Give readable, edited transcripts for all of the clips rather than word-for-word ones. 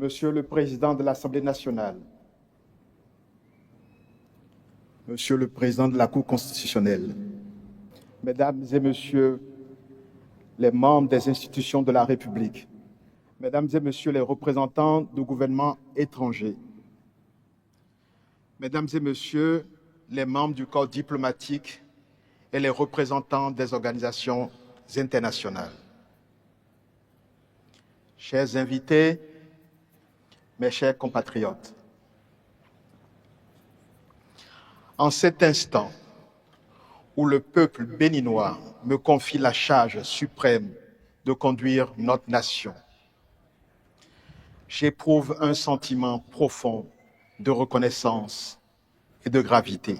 Monsieur le Président de l'Assemblée nationale, Monsieur le Président de la Cour constitutionnelle, Mesdames et Messieurs les membres des institutions de la République, Mesdames et Messieurs les représentants du gouvernement étranger, Mesdames et Messieurs les membres du corps diplomatique et les représentants des organisations internationales, chers invités, mes chers compatriotes, en cet instant où le peuple béninois me confie la charge suprême de conduire notre nation, j'éprouve un sentiment profond de reconnaissance et de gravité.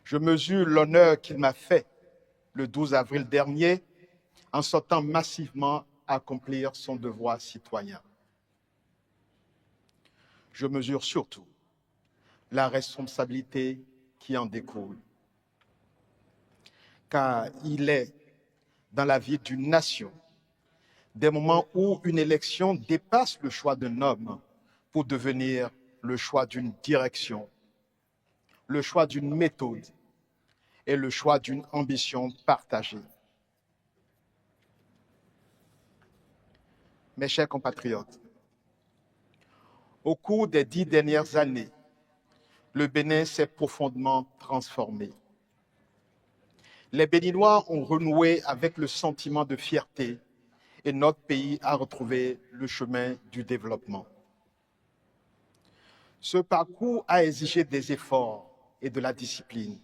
Je mesure l'honneur qu'il m'a fait le 12 avril dernier en sortant massivement accomplir son devoir citoyen. Je mesure surtout la responsabilité qui en découle. Car il est dans la vie d'une nation des moments où une élection dépasse le choix d'un homme pour devenir le choix d'une direction, le choix d'une méthode et le choix d'une ambition partagée. Mes chers compatriotes, au cours des 10 dernières années, le Bénin s'est profondément transformé. Les Béninois ont renoué avec le sentiment de fierté et notre pays a retrouvé le chemin du développement. Ce parcours a exigé des efforts et de la discipline.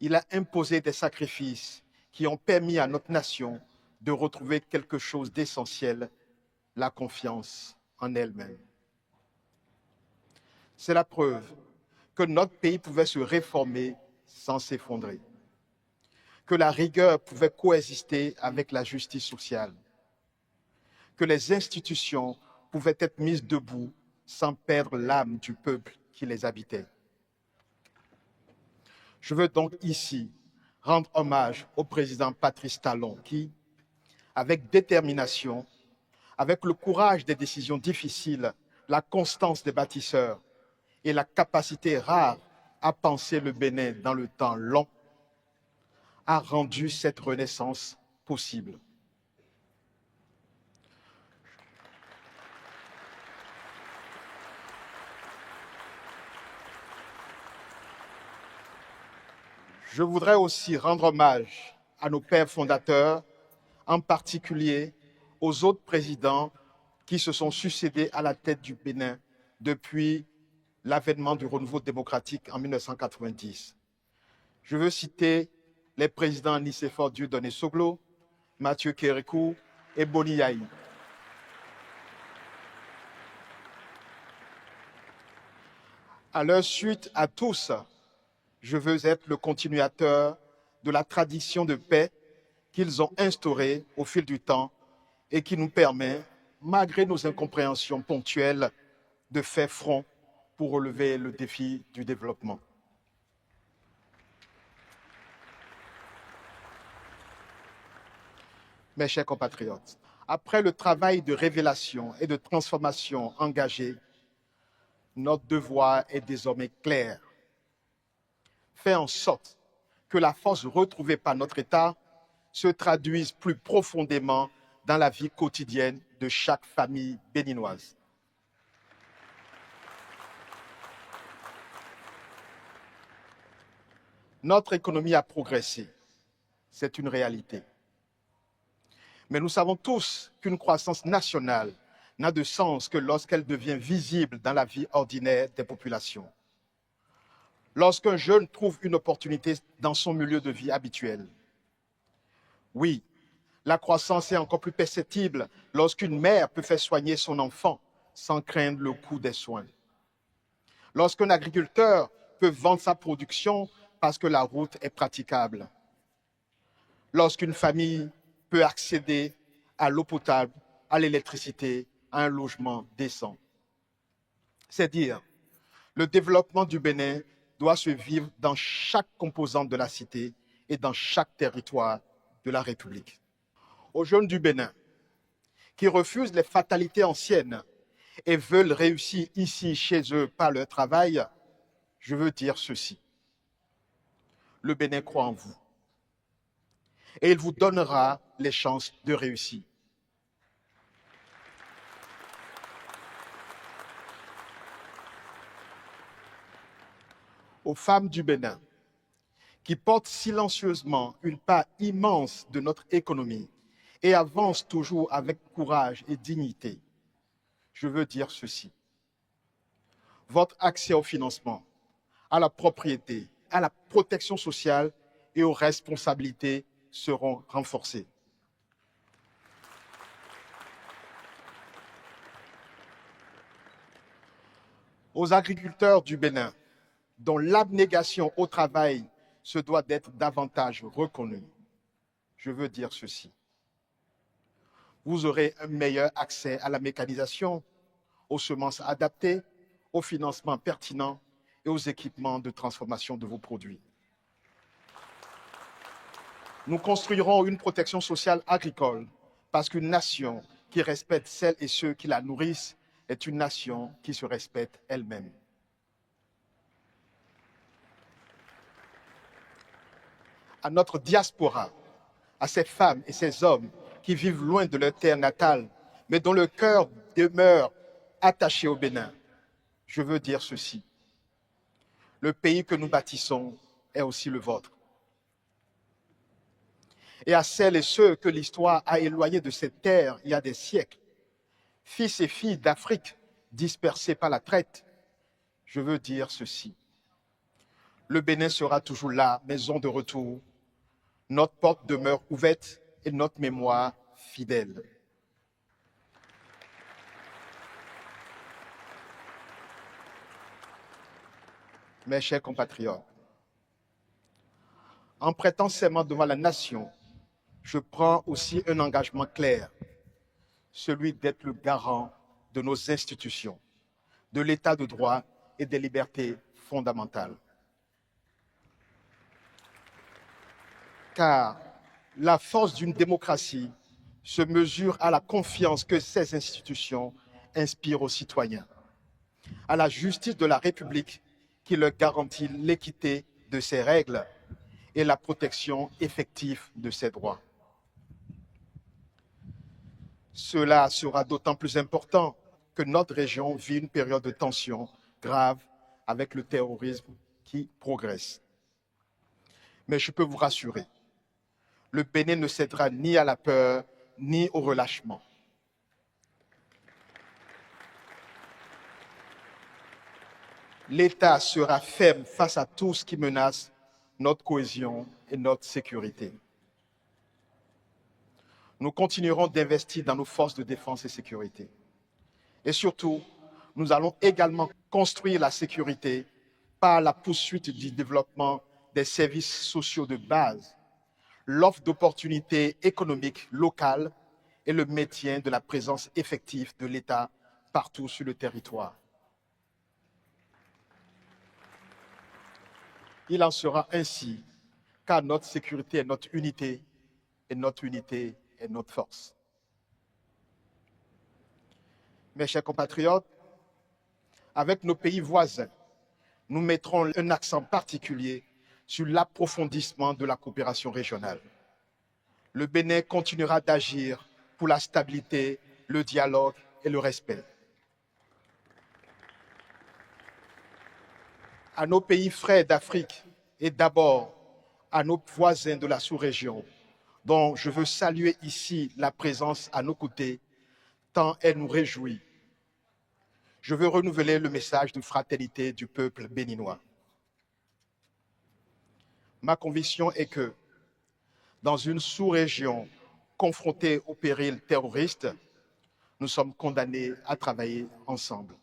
Il a imposé des sacrifices qui ont permis à notre nation de retrouver quelque chose d'essentiel, la confiance en elle-même. C'est la preuve que notre pays pouvait se réformer sans s'effondrer, que la rigueur pouvait coexister avec la justice sociale, que les institutions pouvaient être mises debout sans perdre l'âme du peuple qui les habitait. Je veux donc ici rendre hommage au président Patrice Talon qui, avec détermination, avec le courage des décisions difficiles, la constance des bâtisseurs et la capacité rare à penser le Bénin dans le temps long, a rendu cette renaissance possible. Je voudrais aussi rendre hommage à nos pères fondateurs, en particulier aux autres présidents qui se sont succédés à la tête du Bénin depuis l'avènement du renouveau démocratique en 1990. Je veux citer les présidents Nicéphore Dieudonné Soglo, Mathieu Kérékou et Boni Yahi. À leur suite, à tous, je veux être le continuateur de la tradition de paix qu'ils ont instaurée au fil du temps et qui nous permet, malgré nos incompréhensions ponctuelles, de faire front pour relever le défi du développement. Mes chers compatriotes, après le travail de révélation et de transformation engagé, notre devoir est désormais clair. Faire en sorte que la force retrouvée par notre État se traduise plus profondément dans la vie quotidienne de chaque famille béninoise. Notre économie a progressé, c'est une réalité. Mais nous savons tous qu'une croissance nationale n'a de sens que lorsqu'elle devient visible dans la vie ordinaire des populations. Lorsqu'un jeune trouve une opportunité dans son milieu de vie habituel. Oui, la croissance est encore plus perceptible lorsqu'une mère peut faire soigner son enfant sans craindre le coût des soins. Lorsqu'un agriculteur peut vendre sa production parce que la route est praticable. Lorsqu'une famille peut accéder à l'eau potable, à l'électricité, à un logement décent. C'est dire, le développement du Bénin doit se vivre dans chaque composante de la cité et dans chaque territoire de la République. Aux jeunes du Bénin, qui refusent les fatalités anciennes et veulent réussir ici, chez eux, par leur travail, je veux dire ceci. Le Bénin croit en vous et il vous donnera les chances de réussir. Aux femmes du Bénin, qui portent silencieusement une part immense de notre économie et avancent toujours avec courage et dignité, je veux dire ceci. Votre accès au financement, à la propriété, à la protection sociale et aux responsabilités seront renforcés. Aux agriculteurs du Bénin, dont l'abnégation au travail se doit d'être davantage reconnue, je veux dire ceci. Vous aurez un meilleur accès à la mécanisation, aux semences adaptées, au financement pertinent et aux équipements de transformation de vos produits. Nous construirons une protection sociale agricole parce qu'une nation qui respecte celles et ceux qui la nourrissent est une nation qui se respecte elle-même. À notre diaspora, à ces femmes et ces hommes qui vivent loin de leur terre natale, mais dont le cœur demeure attaché au Bénin, je veux dire ceci. Le pays que nous bâtissons est aussi le vôtre. Et à celles et ceux que l'histoire a éloignés de cette terre il y a des siècles, fils et filles d'Afrique dispersés par la traite, je veux dire ceci. Le Bénin sera toujours là, maison de retour. Notre porte demeure ouverte et notre mémoire fidèle. Mes chers compatriotes, en prêtant serment devant la nation, je prends aussi un engagement clair, celui d'être le garant de nos institutions, de l'état de droit et des libertés fondamentales. Car la force d'une démocratie se mesure à la confiance que ces institutions inspirent aux citoyens, à la justice de la République qui leur garantit l'équité de ses règles et la protection effective de ses droits. Cela sera d'autant plus important que notre région vit une période de tension grave avec le terrorisme qui progresse. Mais je peux vous rassurer, le Bénin ne cédera ni à la peur, ni au relâchement. L'État sera ferme face à tout ce qui menace notre cohésion et notre sécurité. Nous continuerons d'investir dans nos forces de défense et sécurité. Et surtout, nous allons également construire la sécurité par la poursuite du développement des services sociaux de base, l'offre d'opportunités économiques locales et le maintien de la présence effective de l'État partout sur le territoire. Il en sera ainsi, car notre sécurité est notre unité, et notre unité est notre force. Mes chers compatriotes, avec nos pays voisins, nous mettrons un accent particulier sur l'approfondissement de la coopération régionale. Le Bénin continuera d'agir pour la stabilité, le dialogue et le respect. À nos pays frères d'Afrique et d'abord à nos voisins de la sous-région, dont je veux saluer ici la présence à nos côtés, tant elle nous réjouit. Je veux renouveler le message de fraternité du peuple béninois. Ma conviction est que, dans une sous-région confrontée au péril terroriste, nous sommes condamnés à travailler ensemble.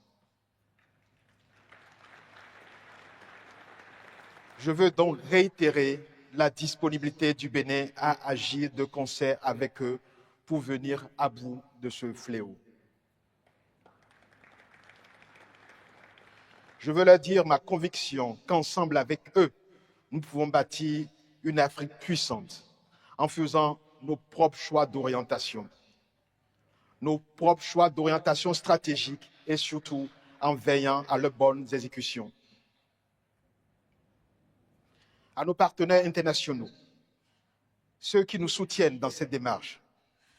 Je veux donc réitérer la disponibilité du Bénin à agir de concert avec eux pour venir à bout de ce fléau. Je veux leur dire ma conviction qu'ensemble avec eux, nous pouvons bâtir une Afrique puissante en faisant nos propres choix d'orientation. nos propres choix d'orientation stratégique et surtout en veillant à leurs bonnes exécutions. À nos partenaires internationaux, ceux qui nous soutiennent dans cette démarche,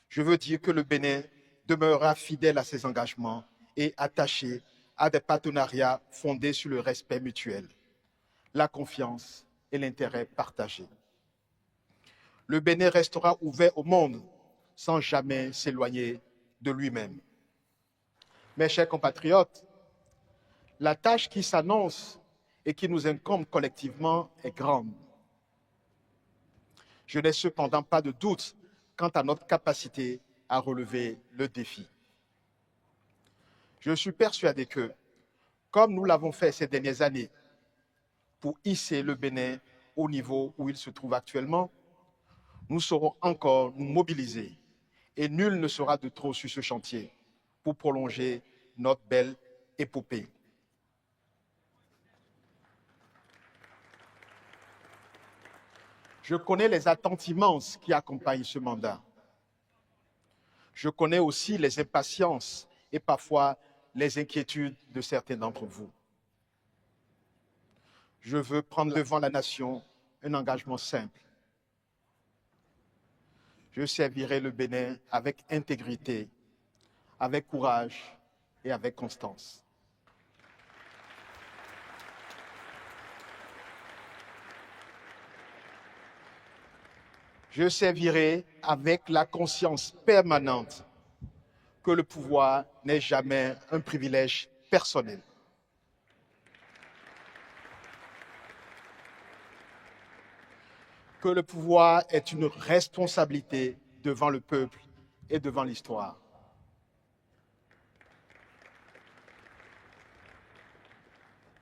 je veux dire que le Bénin demeurera fidèle à ses engagements et attaché à des partenariats fondés sur le respect mutuel, la confiance et l'intérêt partagé. Le Bénin restera ouvert au monde sans jamais s'éloigner de lui-même. Mes chers compatriotes, la tâche qui s'annonce et qui nous incombe collectivement est grande. Je n'ai cependant pas de doute quant à notre capacité à relever le défi. Je suis persuadé que, comme nous l'avons fait ces dernières années, pour hisser le Bénin au niveau où il se trouve actuellement, nous saurons encore nous mobiliser et nul ne sera de trop sur ce chantier pour prolonger notre belle épopée. Je connais les attentes immenses qui accompagnent ce mandat. Je connais aussi les impatiences et parfois les inquiétudes de certains d'entre vous. Je veux prendre devant la nation un engagement simple. Je servirai le Bénin avec intégrité, avec courage et avec constance. Je servirai avec la conscience permanente que le pouvoir n'est jamais un privilège personnel. Que le pouvoir est une responsabilité devant le peuple et devant l'histoire.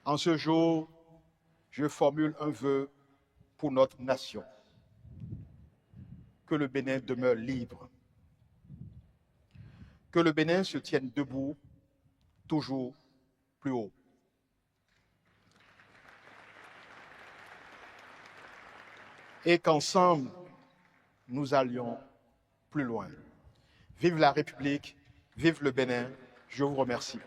En ce jour, je formule un vœu pour notre nation. Que le Bénin demeure libre. Que le Bénin se tienne debout, toujours plus haut. Et qu'ensemble, nous allions plus loin. Vive la République, vive le Bénin. Je vous remercie.